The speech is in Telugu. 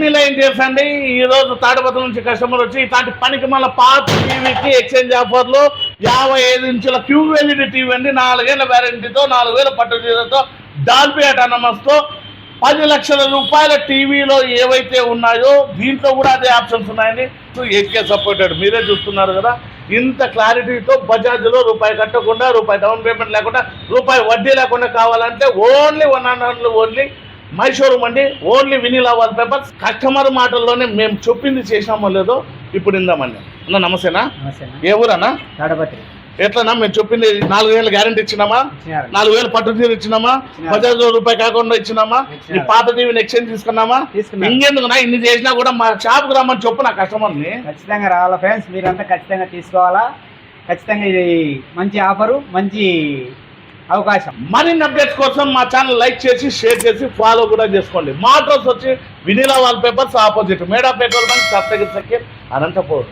వినిలా ఏం చేసండి, ఈ రోజు తాడిపత్రి నుంచి కస్టమర్ వచ్చి ఇట్లాంటి పనికి మళ్ళీ పాత టీవీకి ఎక్స్చేంజ్ ఆఫర్లు 55 ఇంచుల QLED టీవీ అండి, 4 ఏళ్ల వ్యారంటీతో 4,000 పట్టు చీరతో డాల్బీ అటానమస్తో 10 లక్షల రూపాయల టీవీలో ఏవైతే ఉన్నాయో దీంట్లో కూడా అదే ఆప్షన్స్ ఉన్నాయండి. 8K సపోర్టెడ్ మీరే చూస్తున్నారు కదా. ఇంత క్లారిటీతో బజాజ్లో రూపాయి కట్టకుండా, రూపాయి డౌన్ పేమెంట్ లేకుండా, రూపాయి వడ్డీ లేకుండా కావాలంటే ఓన్లీ 1 ఓన్లీ మై షోరూమ్ అండి. Only వినిలా wall papers. కస్టమర్ మాటల్లోనే మేము చెప్పింది చేసినామో లేదో ఇప్పుడు ఇందామండి. అన్న నమస్తేనా, ఏ ఊరన్నా? తాడపత్రి. ఎట్లన్నా మేము చెప్పింది 4 ఏళ్ళ గ్యారంటీ ఇచ్చినామా, 4,000 పట్టు తీరు ఇచ్చినామా, బజాజ్ రూపాయి కాకుండా ఇచ్చినామా, ఈ పాత టీవీని ఎక్స్చేంజ్ తీసుకున్నామా? ఇంకెందుకున్నా ఇన్ని చేసినా కూడా మా షాప్కి రమ్మని చెప్పు నా కస్టమర్ని. ఖచ్చితంగా రావాలా ఫ్రెండ్స్, మీరంతా ఖచ్చితంగా తీసుకోవాలా. ఖచ్చితంగా ఇది మంచి ఆఫరు, మంచి అవకాశం. మరిన్ని అప్డేట్స్ కోసం మా ఛానల్ లైక్ చేసి, షేర్ చేసి, ఫాలో కూడా చేసుకోండి. మా అడ్రస్ వచ్చి వినిలా వాల్ పేపర్స్ ఆపోజిట్ మేడా petrol bunk, Saptagiri circle, Anantapur.